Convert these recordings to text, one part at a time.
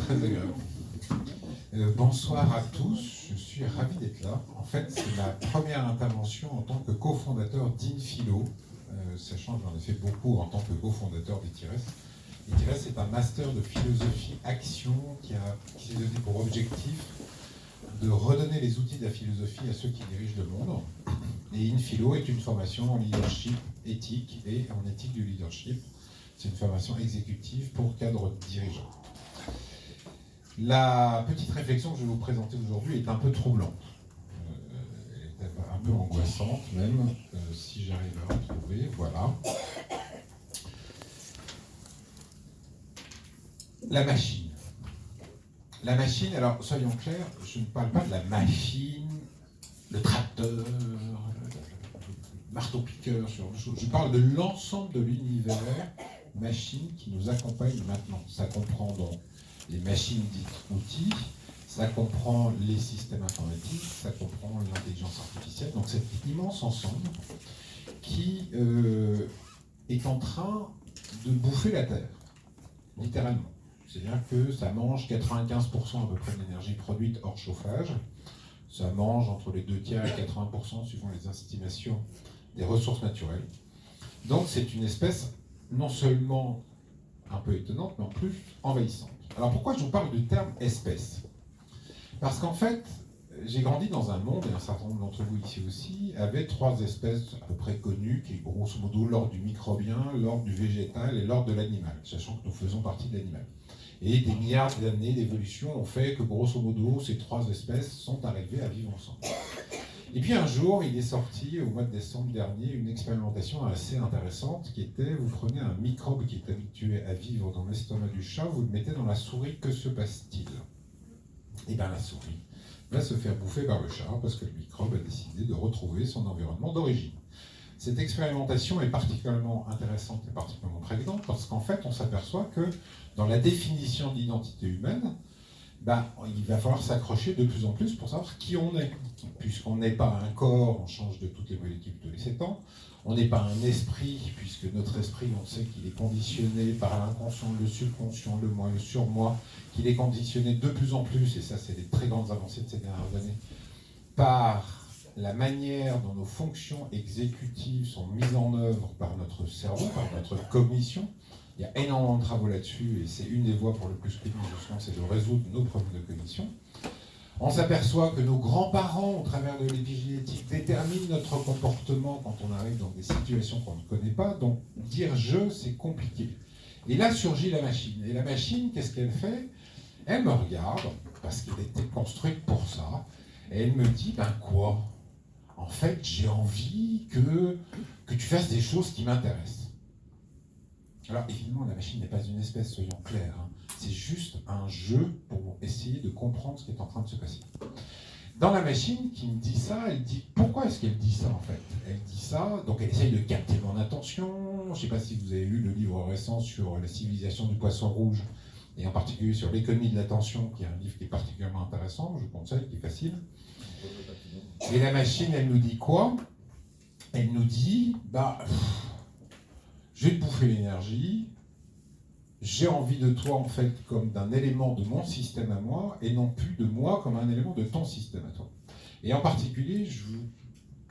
très agréable. Bonsoir à tous, je suis ravi d'être là. En fait, c'est ma première intervention en tant que cofondateur d'Infilo, sachant que j'en ai fait beaucoup en tant que cofondateur d'ETIRES. ETIRES est un master de philosophie action qui s'est donné pour objectif de redonner les outils de la philosophie à ceux qui dirigent le monde. Et Infilo est une formation en leadership éthique et en éthique du leadership. C'est une formation exécutive pour cadres dirigeants. La petite réflexion que je vais vous présenter aujourd'hui est un peu troublante. Elle est un peu angoissante même, si j'arrive à la retrouver. Voilà. La machine. La machine, alors soyons clairs, je ne parle pas de la machine, le tracteur, le marteau-piqueur, ce genre de choses. Je parle de l'ensemble de l'univers machine qui nous accompagne maintenant. Ça comprend donc les machines dites outils, ça comprend les systèmes informatiques, ça comprend l'intelligence artificielle. Donc cet immense ensemble qui est en train de bouffer la Terre, littéralement. C'est-à-dire que ça mange 95% à peu près de l'énergie produite hors chauffage. Ça mange entre les 2 tiers et 80% suivant les estimations des ressources naturelles. Donc c'est une espèce non seulement un peu étonnante, mais en plus envahissante. Alors pourquoi je vous parle du terme espèce? Parce qu'en fait, j'ai grandi dans un monde, et un certain nombre d'entre vous ici aussi, avaient 3 espèces à peu près connues, qui est grosso modo l'ordre du microbien, l'ordre du végétal et l'ordre de l'animal, sachant que nous faisons partie de l'animal. Et des milliards d'années d'évolution ont fait que grosso modo, ces 3 espèces sont arrivées à vivre ensemble. Et puis un jour, il est sorti, au mois de décembre dernier, une expérimentation assez intéressante qui était, vous prenez un microbe qui est habitué à vivre dans l'estomac du chat, vous le mettez dans la souris, que se passe-t-il? Eh bien la souris va se faire bouffer par le chat parce que le microbe a décidé de retrouver son environnement d'origine. Cette expérimentation est particulièrement intéressante et particulièrement prégnante parce qu'en fait, on s'aperçoit que dans la définition de l'identité humaine, il va falloir s'accrocher de plus en plus pour savoir qui on est. Puisqu'on n'est pas un corps, on change de toutes les molécules tous les 7 ans. On n'est pas un esprit, puisque notre esprit, on sait qu'il est conditionné par l'inconscient, le subconscient, le moi, le surmoi, qu'il est conditionné de plus en plus, et ça c'est des très grandes avancées de ces dernières années, par la manière dont nos fonctions exécutives sont mises en œuvre par notre cerveau, par notre cognition. Il y a énormément de travaux là-dessus, et c'est une des voies pour le plus que nous, justement, c'est de résoudre nos problèmes de cognition. On s'aperçoit que nos grands-parents, au travers de l'épigénétique, déterminent notre comportement quand on arrive dans des situations qu'on ne connaît pas. Donc, dire « je », c'est compliqué. Et là surgit la machine. Et la machine, qu'est-ce qu'elle fait? Elle me regarde, parce qu'elle était construite pour ça, et elle me dit « ben quoi? En fait, j'ai envie que tu fasses des choses qui m'intéressent. » Alors évidemment, la machine n'est pas une espèce, soyons clairs. Hein. C'est juste un jeu pour essayer de comprendre ce qui est en train de se passer. Dans la machine qui me dit ça, elle dit pourquoi est-ce qu'elle dit ça en fait? Elle dit ça, donc elle essaye de capter mon attention. Je ne sais pas si vous avez lu le livre récent sur la civilisation du poisson rouge, et en particulier sur l'économie de l'attention, qui est un livre qui est particulièrement intéressant, je vous conseille, qui est facile. Et la machine, elle nous dit quoi? Elle nous dit, je vais te bouffer l'énergie, j'ai envie de toi en fait comme d'un élément de mon système à moi, et non plus de moi comme un élément de ton système à toi. Et en particulier, je vous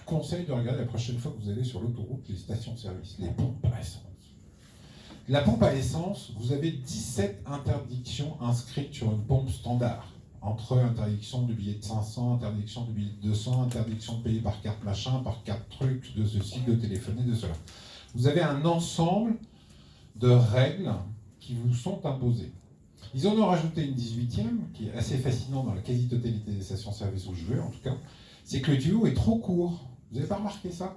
conseille de regarder la prochaine fois que vous allez sur l'autoroute les stations-service, les pompes à essence. La pompe à essence, vous avez 17 interdictions inscrites sur une pompe standard. Entre interdiction du billet de 500, interdiction du billet de 200, interdiction de payer par carte machin, par carte truc, de ceci, de téléphoner, de cela. Vous avez un ensemble de règles qui vous sont imposées. Ils en ont rajouté une 18e, qui est assez fascinante dans la quasi-totalité des stations-service où je vais, en tout cas, c'est que le tuyau est trop court. Vous n'avez pas remarqué ça?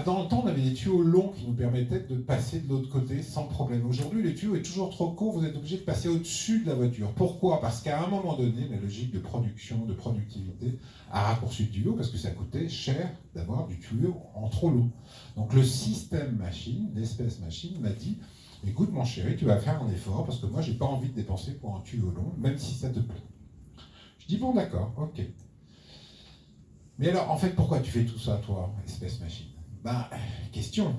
Dans le temps, on avait des tuyaux longs qui nous permettaient de passer de l'autre côté sans problème. Aujourd'hui, le tuyau est toujours trop court, vous êtes obligé de passer au-dessus de la voiture. Pourquoi? Parce qu'à un moment donné, la logique de production, de productivité a raccourci le tuyau parce que ça coûtait cher d'avoir du tuyau en trop long. Donc le système machine, l'espèce machine, m'a dit « Écoute mon chéri, tu vas faire un effort parce que moi, j'ai pas envie de dépenser pour un tuyau long, même si ça te plaît. » Je dis « Bon, d'accord, ok. » Mais alors, en fait, pourquoi tu fais tout ça, toi, espèce machine? Question.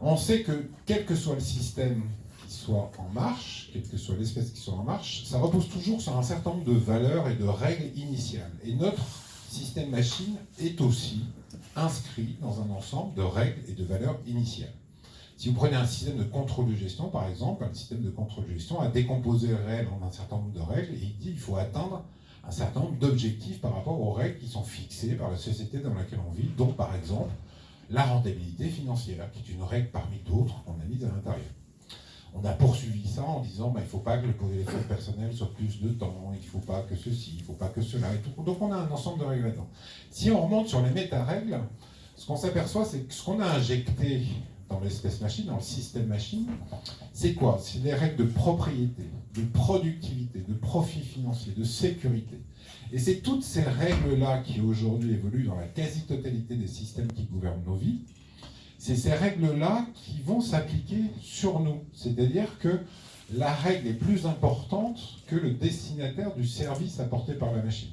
On sait que, quel que soit le système qui soit en marche, quelle que soit l'espèce qui soit en marche, ça repose toujours sur un certain nombre de valeurs et de règles initiales. Et notre système machine est aussi inscrit dans un ensemble de règles et de valeurs initiales. Si vous prenez un système de contrôle de gestion, par exemple, un système de contrôle de gestion a décomposé les règles en un certain nombre de règles et il dit qu'il faut atteindre un certain nombre d'objectifs par rapport aux règles qui sont fixées par la société dans laquelle on vit, donc par exemple la rentabilité financière, qui est une règle parmi d'autres qu'on a mise à l'intérieur. On a poursuivi ça en disant il ne faut pas que le téléphone personnel soit plus de temps, il ne faut pas que ceci, il ne faut pas que cela, et tout. Donc on a un ensemble de règles là-dedans. Si on remonte sur les méta-règles, ce qu'on s'aperçoit, c'est que ce qu'on a injecté dans l'espèce machine, dans le système machine, c'est quoi? C'est des règles de propriété, de productivité, de profit financier, de sécurité. Et c'est toutes ces règles-là qui aujourd'hui évoluent dans la quasi-totalité des systèmes qui gouvernent nos vies. C'est ces règles-là qui vont s'appliquer sur nous. C'est-à-dire que la règle est plus importante que le destinataire du service apporté par la machine.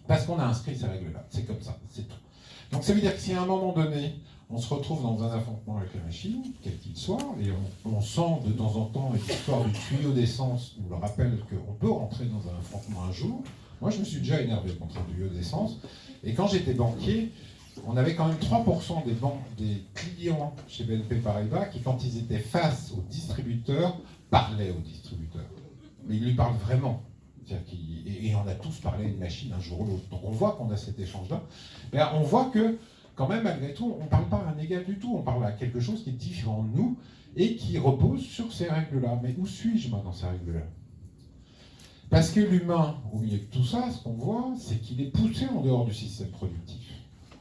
Parce qu'on a inscrit ces règles-là. C'est comme ça, c'est tout. Donc ça veut dire que si à un moment donné, on se retrouve dans un affrontement avec la machine, quel qu'il soit, et on sent de temps en temps, et l'histoire du tuyau d'essence nous le rappelle qu'on peut rentrer dans un affrontement un jour. Moi, je me suis déjà énervé contre le tuyau d'essence. Et quand j'étais banquier, on avait quand même 3% des clients chez BNP Paribas qui, quand ils étaient face aux distributeurs, parlaient aux distributeurs. Mais ils lui parlent vraiment. Et on a tous parlé à une machine un jour ou l'autre. Donc on voit qu'on a cet échange-là. Mais on voit que, quand même, malgré tout, on ne parle pas à un égal du tout. On parle à quelque chose qui est différent de nous et qui repose sur ces règles-là. Mais où suis-je, moi, dans ces règles-là? Parce que l'humain, au milieu de tout ça, ce qu'on voit, c'est qu'il est poussé en dehors du système productif.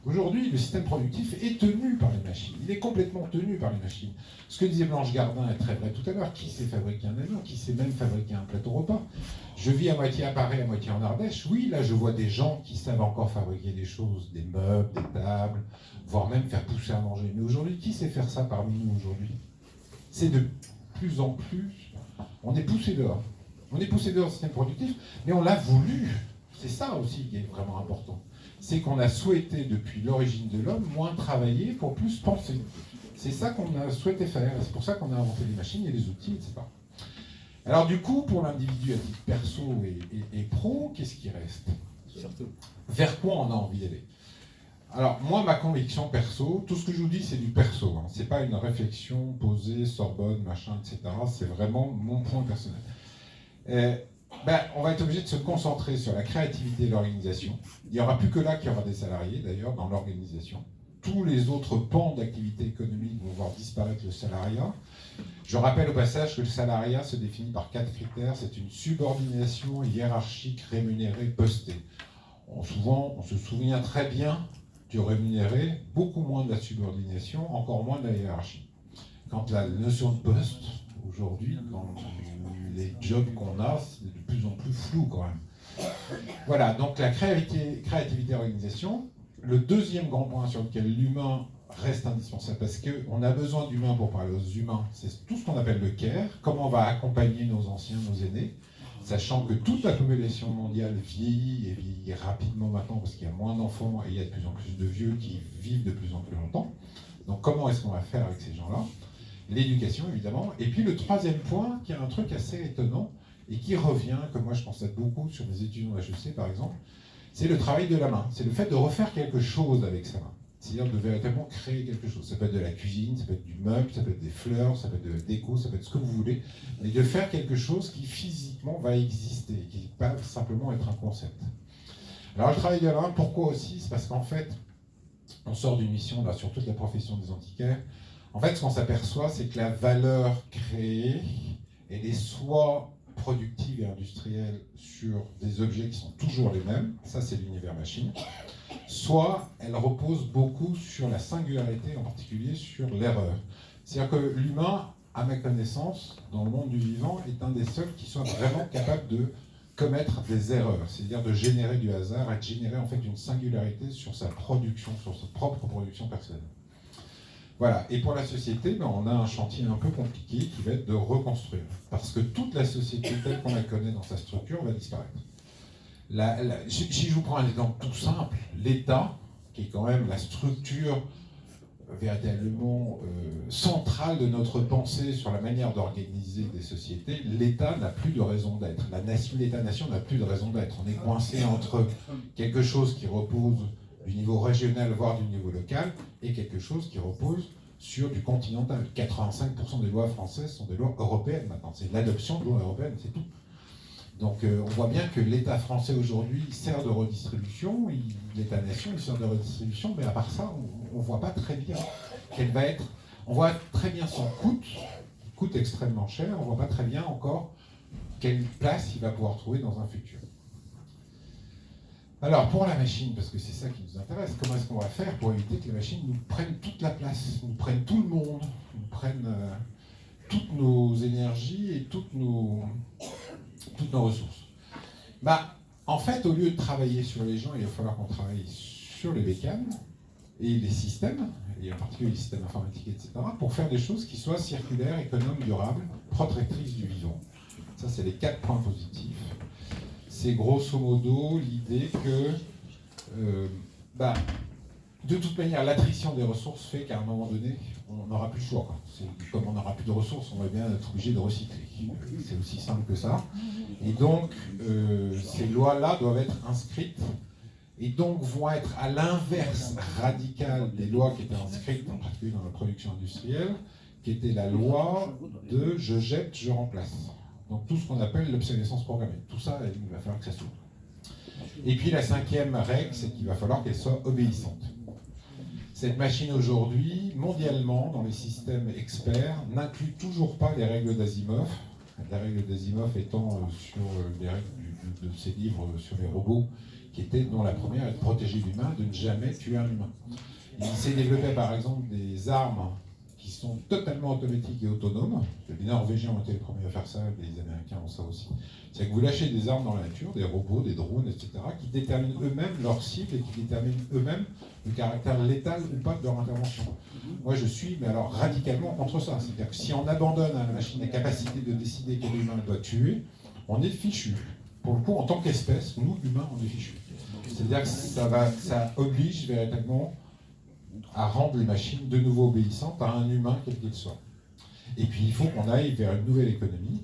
Aujourd'hui, le système productif est tenu par les machines. Il est complètement tenu par les machines. Ce que disait Blanche Gardin est très vrai tout à l'heure. Qui sait fabriquer un avion? Qui sait même fabriquer un plateau repas? Je vis à moitié à Paris, à moitié en Ardèche. Oui, là, je vois des gens qui savent encore fabriquer des choses, des meubles, des tables, voire même faire pousser à manger. Mais aujourd'hui, qui sait faire ça parmi nous aujourd'hui? C'est de plus en plus... On est poussé dehors. On est poussé dehors du système productif, mais on l'a voulu. C'est ça aussi qui est vraiment important. C'est qu'on a souhaité, depuis l'origine de l'homme, moins travailler pour plus penser. C'est ça qu'on a souhaité faire. C'est pour ça qu'on a inventé les machines et les outils, etc. Alors du coup, pour l'individu à titre perso et pro, qu'est-ce qui reste? Surtout. Vers quoi on a envie d'aller? Alors moi, ma conviction perso, tout ce que je vous dis, c'est du perso. Hein. C'est pas une réflexion posée, Sorbonne, machin, etc. C'est vraiment mon point personnel. On va être obligé de se concentrer sur la créativité et l'organisation. Il n'y aura plus que là qu'il y aura des salariés, d'ailleurs, dans l'organisation. Tous les autres pans d'activité économique vont voir disparaître le salariat. Je rappelle au passage que le salariat se définit par 4 critères. C'est une subordination hiérarchique rémunérée postée. Souvent, on se souvient très bien du rémunéré, beaucoup moins de la subordination, encore moins de la hiérarchie. Quand la notion de poste, aujourd'hui, dans les jobs qu'on a, c'est de plus en plus flou quand même. Voilà, donc la créativité organisation. Le deuxième grand point sur lequel l'humain reste indispensable, parce qu'on a besoin d'humains pour parler aux humains, c'est tout ce qu'on appelle le care, comment on va accompagner nos anciens, nos aînés, sachant que toute la population mondiale vieillit et vieillit rapidement maintenant parce qu'il y a moins d'enfants et il y a de plus en plus de vieux qui vivent de plus en plus longtemps. Donc comment est-ce qu'on va faire avec ces gens-là? L'éducation, évidemment. Et puis le troisième point, qui est un truc assez étonnant, et qui revient, que moi je constate beaucoup sur mes étudiants d'HEC par exemple, c'est le travail de la main. C'est le fait de refaire quelque chose avec sa main. C'est-à-dire de véritablement créer quelque chose. Ça peut être de la cuisine, ça peut être du meuble, ça peut être des fleurs, ça peut être de la déco, ça peut être ce que vous voulez, mais de faire quelque chose qui physiquement va exister, qui ne va pas simplement être un concept. Alors le travail de la main, pourquoi aussi? C'est parce qu'en fait, on sort d'une mission là, sur toute la profession des antiquaires. En fait, ce qu'on s'aperçoit, c'est que la valeur créée, elle est soit productive et industrielle sur des objets qui sont toujours les mêmes, ça c'est l'univers machine, soit elle repose beaucoup sur la singularité, en particulier sur l'erreur. C'est-à-dire que l'humain, à ma connaissance, dans le monde du vivant, est un des seuls qui soit vraiment capable de commettre des erreurs, c'est-à-dire de générer du hasard et de générer en fait une singularité sur sa production, sur sa propre production personnelle. Voilà, et pour la société, on a un chantier un peu compliqué qui va être de reconstruire, parce que toute la société telle qu'on la connaît dans sa structure va disparaître. Si je vous prends un exemple tout simple, l'État, qui est quand même la structure véritablement central de notre pensée sur la manière d'organiser des sociétés, l'État n'a plus de raison d'être. L'État-nation n'a plus de raison d'être. On est coincé entre quelque chose qui repose du niveau régional, voire du niveau local, et quelque chose qui repose sur du continental. 85% des lois françaises sont des lois européennes maintenant. C'est l'adoption de lois européennes, c'est tout. Donc on voit bien que l'État français aujourd'hui sert de redistribution, l'État-nation il sert de redistribution, mais à part ça, on ne voit pas très bien quelle va être. On voit très bien son coût, il coûte extrêmement cher, on ne voit pas très bien encore quelle place il va pouvoir trouver dans un futur. Alors pour la machine, parce que c'est ça qui nous intéresse, comment est-ce qu'on va faire pour éviter que les machines nous prennent toute la place, nous prennent tout le monde, nous prennent toutes nos énergies et toutes nos ressources. En fait, au lieu de travailler sur les gens, il va falloir qu'on travaille sur les bécanes et les systèmes, et en particulier les systèmes informatiques, etc., pour faire des choses qui soient circulaires, économes, durables, protectrices du vivant. Ça, c'est les 4 points positifs. C'est grosso modo l'idée que, de toute manière, l'attrition des ressources fait qu'à un moment donné, on n'aura plus le choix. Comme on n'aura plus de ressources, on va bien être obligé de recycler. C'est aussi simple que ça. Et donc, ces lois-là doivent être inscrites et donc vont être à l'inverse radical des lois qui étaient inscrites, en particulier dans la production industrielle, qui était la loi de « je jette, je remplace ». Donc tout ce qu'on appelle l'obsolescence programmée. Tout ça, il va falloir que ça s'ouvre. Et puis la 5e règle, c'est qu'il va falloir qu'elle soit obéissante. Cette machine aujourd'hui, mondialement, dans les systèmes experts, n'inclut toujours pas les règles d'Asimov. Les règles d'Asimov étant sur les règles de ses livres sur les robots, dont la première est de protéger l'humain, de ne jamais tuer un humain. Il s'est développé par exemple des armes qui sont totalement automatiques et autonomes. Les Norvégiens ont été les premiers à faire ça, les Américains ont ça aussi. C'est que vous lâchez des armes dans la nature, des robots, des drones, etc., qui déterminent eux-mêmes leur cible et qui déterminent eux-mêmes le caractère létal ou pas de leur intervention. Moi, je suis, mais alors radicalement contre ça. C'est-à-dire que si on abandonne à la machine la capacité de décider quel humain doit tuer, on est fichu. Pour le coup, en tant qu'espèce, nous, humains, on est fichu. C'est-à-dire que ça oblige véritablement à rendre les machines de nouveau obéissantes à un humain quel qu'il soit. Et puis il faut qu'on aille vers une nouvelle économie.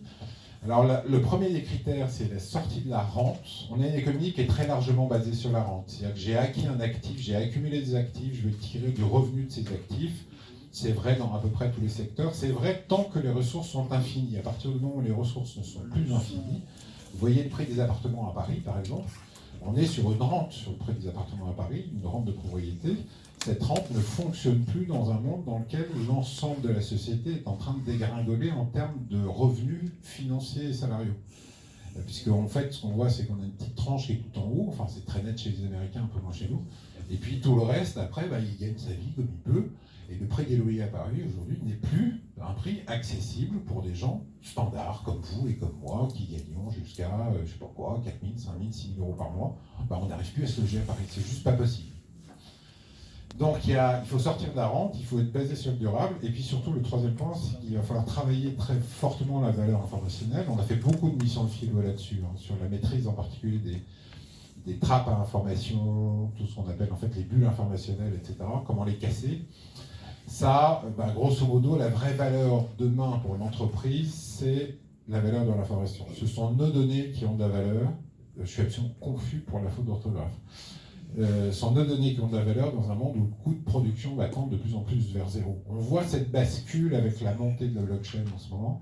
Alors le premier des critères, c'est la sortie de la rente. On a une économie qui est très largement basée sur la rente. C'est-à-dire que j'ai acquis un actif, j'ai accumulé des actifs, je vais tirer du revenu de ces actifs. C'est vrai dans à peu près tous les secteurs. C'est vrai tant que les ressources sont infinies. À partir du moment où les ressources ne sont plus infinies, vous voyez le prix des appartements à Paris, par exemple, on est sur une rente sur le prix des appartements à Paris, une rente de propriété. Cette rente ne fonctionne plus dans un monde dans lequel l'ensemble de la société est en train de dégringoler en termes de revenus financiers et salariaux. Puisque en fait, ce qu'on voit, c'est qu'on a une petite tranche qui est tout en haut, enfin c'est très net chez les Américains, un peu moins chez nous, et puis tout le reste, après, il gagne sa vie comme il peut, et le prix des loyers à Paris, aujourd'hui, n'est plus un prix accessible pour des gens standards, comme vous et comme moi, qui gagnons jusqu'à, je sais pas quoi, 4 000, 5 000, 6 000 euros par mois. On n'arrive plus à se loger à Paris, c'est juste pas possible. Donc il faut sortir de la rente, il faut être basé sur le durable, et puis surtout le troisième point, c'est qu'il va falloir travailler très fortement la valeur informationnelle. On a fait beaucoup de missions de philo là-dessus, sur la maîtrise en particulier des trappes à information, tout ce qu'on appelle en fait les bulles informationnelles, etc., comment les casser. Ça, grosso modo, la vraie valeur demain pour une entreprise, c'est la valeur de l'information. Ce sont nos données qui ont de la valeur. Je suis absolument confus pour la faute d'orthographe. Sont nos données qui ont de la valeur dans un monde où le coût de production va tendre de plus en plus vers zéro. On voit cette bascule avec la montée de la blockchain en ce moment,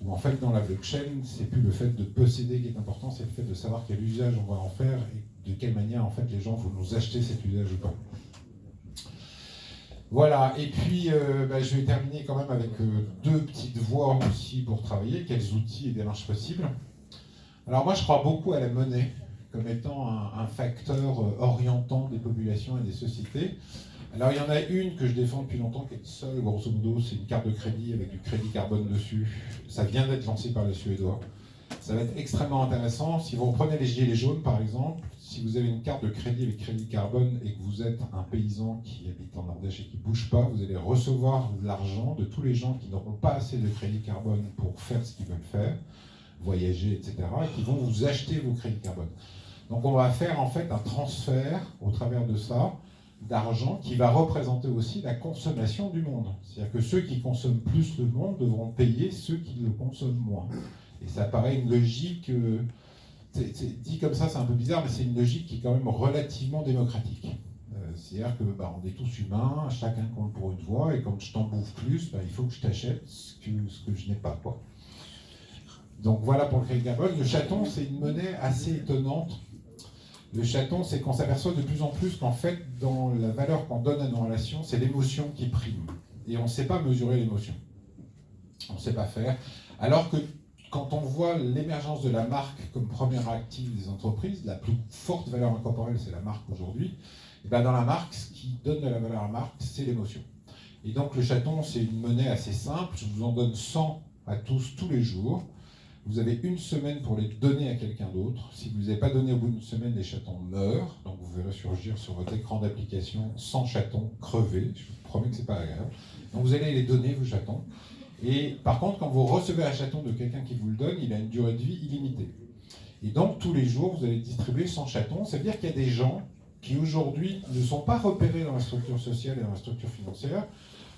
où en fait dans la blockchain, c'est plus le fait de posséder qui est important, c'est le fait de savoir quel usage on va en faire et de quelle manière en fait les gens vont nous acheter cet usage ou pas. Voilà, et puis je vais terminer quand même avec 2 petites voies aussi pour travailler, quels outils et démarches possibles. Alors moi je crois beaucoup à la monnaie comme étant un facteur orientant des populations et des sociétés. Alors il y en a une que je défends depuis longtemps qui est seule, grosso modo, c'est une carte de crédit avec du crédit carbone dessus. Ça vient d'être lancé par les Suédois. Ça va être extrêmement intéressant. Si vous reprenez les gilets jaunes par exemple, si vous avez une carte de crédit avec crédit carbone et que vous êtes un paysan qui habite en Ardèche et qui ne bouge pas, vous allez recevoir de l'argent de tous les gens qui n'auront pas assez de crédit carbone pour faire ce qu'ils veulent faire, voyager, etc., et qui vont vous acheter vos crédits carbone. Donc on va faire en fait un transfert au travers de ça d'argent qui va représenter aussi la consommation du monde. C'est-à-dire que ceux qui consomment plus le monde devront payer ceux qui le consomment moins. Et ça paraît une logique, dit comme ça c'est un peu bizarre, mais c'est une logique qui est quand même relativement démocratique. C'est-à-dire que on est tous humains, chacun compte pour une voix, et quand je t'en bouffe plus, il faut que je t'achète ce que je n'ai pas, quoi. Donc voilà pour le crédit carbone. Le chaton, c'est une monnaie assez étonnante. Le chaton, c'est qu'on s'aperçoit de plus en plus qu'en fait, dans la valeur qu'on donne à nos relations, c'est l'émotion qui prime. Et on ne sait pas mesurer l'émotion. On ne sait pas faire. Alors que quand on voit l'émergence de la marque comme première active des entreprises, la plus forte valeur incorporelle, c'est la marque aujourd'hui. Et dans la marque, ce qui donne de la valeur à la marque, c'est l'émotion. Et donc le chaton, c'est une monnaie assez simple. Je vous en donne 100 à tous les jours. Vous avez une semaine pour les donner à quelqu'un d'autre. Si vous ne les avez pas donnés au bout d'une semaine, les chatons meurent. Donc vous verrez surgir sur votre écran d'application 100 chatons crevés. Je vous promets que ce n'est pas agréable. Donc vous allez les donner, vos chatons. Et par contre, quand vous recevez un chaton de quelqu'un qui vous le donne, il a une durée de vie illimitée. Et donc tous les jours, vous allez distribuer 100 chatons. Ça veut dire qu'il y a des gens qui aujourd'hui ne sont pas repérés dans la structure sociale et dans la structure financière.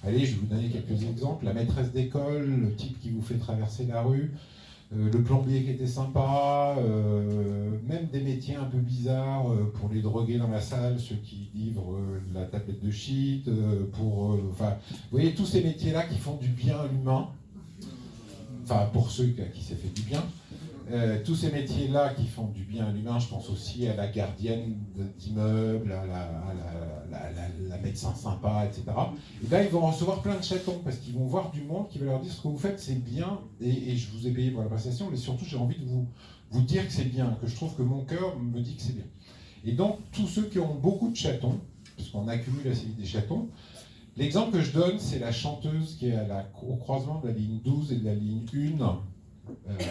Allez, je vais vous donner quelques exemples. La maîtresse d'école, le type qui vous fait traverser la rue, le plombier qui était sympa, même des métiers un peu bizarres pour les drogués dans la salle, ceux qui livrent la tablette de shit, vous voyez tous ces métiers-là qui font du bien à l'humain, enfin pour ceux à qui ça fait du bien. Tous ces métiers-là qui font du bien à l'humain, je pense aussi à la gardienne d'immeuble, à la médecin sympa, etc. Et là, ils vont recevoir plein de chatons parce qu'ils vont voir du monde qui va leur dire ce que vous faites, c'est bien, et je vous ai payé pour la prestation, mais surtout, j'ai envie de vous dire que c'est bien, que je trouve que mon cœur me dit que c'est bien. Et donc, tous ceux qui ont beaucoup de chatons, puisqu'on accumule assez vite des chatons, l'exemple que je donne, c'est la chanteuse qui est au croisement de la ligne 12 et de la ligne 1,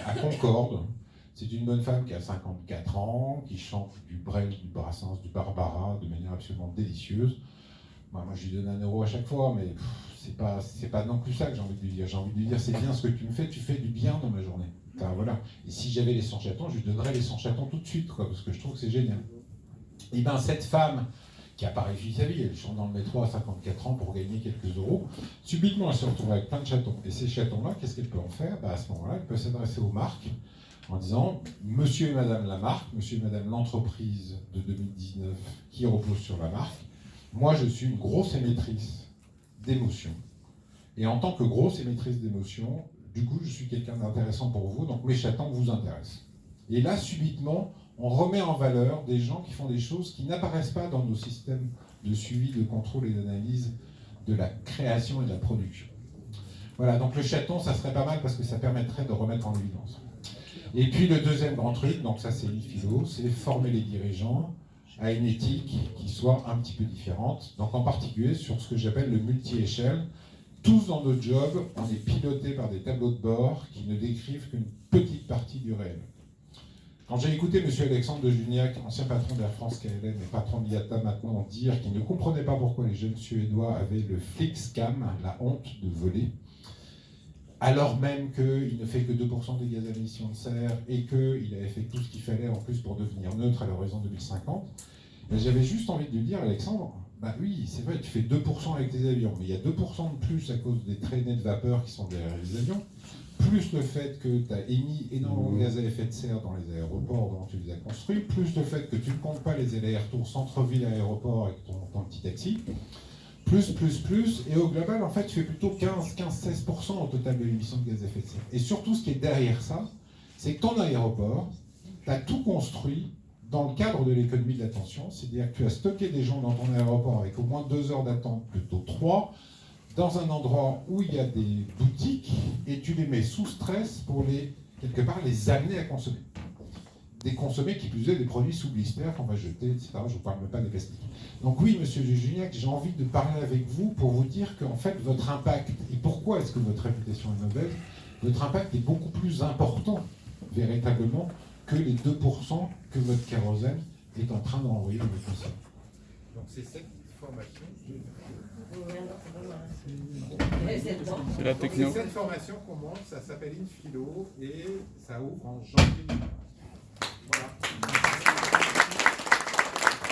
à Concorde. C'est une bonne femme qui a 54 ans, qui chante du Brel, du Brassens, du Barbara de manière absolument délicieuse. Moi, je lui donne 1 euro à chaque fois, mais c'est pas non plus ça que j'ai envie de lui dire. J'ai envie de lui dire, c'est bien ce que tu me fais, tu fais du bien dans ma journée. Enfin, voilà. Et si j'avais les 100 chatons, je lui donnerais les 100 chatons tout de suite, parce que je trouve que c'est génial. Et bien, cette femme qui n'a pas réussi sa vie, elle chante dans le métro à 54 ans pour gagner quelques euros, subitement elle se retrouve avec plein de chatons. Et ces chatons-là, qu'est-ce qu'elle peut en faire ? À ce moment-là, elle peut s'adresser aux marques en disant « Monsieur et Madame la marque, Monsieur et Madame l'entreprise de 2019 qui repose sur la marque, moi je suis une grosse émettrice d'émotions. Et en tant que grosse émettrice d'émotions, du coup je suis quelqu'un d'intéressant pour vous, donc mes chatons vous intéressent. » Et là, subitement, on remet en valeur des gens qui font des choses qui n'apparaissent pas dans nos systèmes de suivi, de contrôle et d'analyse de la création et de la production. Voilà, donc le chaton, ça serait pas mal parce que ça permettrait de remettre en évidence. Et puis le deuxième grand truc, donc ça c'est l'IFILO, c'est former les dirigeants à une éthique qui soit un petit peu différente, donc en particulier sur ce que j'appelle le multi-échelle. Tous dans nos jobs, on est pilotés par des tableaux de bord qui ne décrivent qu'une petite partie du réel. Quand j'ai écouté M. Alexandre de Juniac, ancien patron d'Air France KLM et patron d'IATA maintenant, dire qu'il ne comprenait pas pourquoi les jeunes Suédois avaient le flickscam, la honte de voler, alors même qu'il ne fait que 2% des gaz à émissions de serre et qu'il avait fait tout ce qu'il fallait en plus pour devenir neutre à l'horizon 2050, j'avais juste envie de lui dire, Alexandre, oui, c'est vrai, tu fais 2% avec tes avions, mais il y a 2% de plus à cause des traînées de vapeur qui sont derrière les avions, plus le fait que tu as émis énormément de gaz à effet de serre dans les aéroports dont tu les as construits, plus le fait que tu ne comptes pas les allers-retours centre-ville-aéroport avec ton petit taxi, plus, et au global, en fait, tu fais plutôt 15-16% au total de l'émission de gaz à effet de serre. Et surtout, ce qui est derrière ça, c'est que ton aéroport, tu as tout construit dans le cadre de l'économie de l'attention, c'est-à-dire que tu as stocké des gens dans ton aéroport avec au moins 2 heures d'attente, plutôt 3, dans un endroit où il y a des boutiques, et tu les mets sous stress pour quelque part, les amener à consommer. Des consommer qui plus est des produits sous blister qu'on va jeter, etc. Je ne vous parle même pas des plastiques. Donc oui, monsieur Juniac, j'ai envie de parler avec vous pour vous dire qu'en fait, votre impact, et pourquoi est-ce que votre réputation est mauvaise, votre impact est beaucoup plus important, véritablement, que les 2% que votre kérosène est en train d'envoyer dans votre consommateurs. Donc c'est cette formation. C'est la techno. C'est cette formation qu'on monte, ça s'appelle Infilo et ça ouvre en janvier 2020.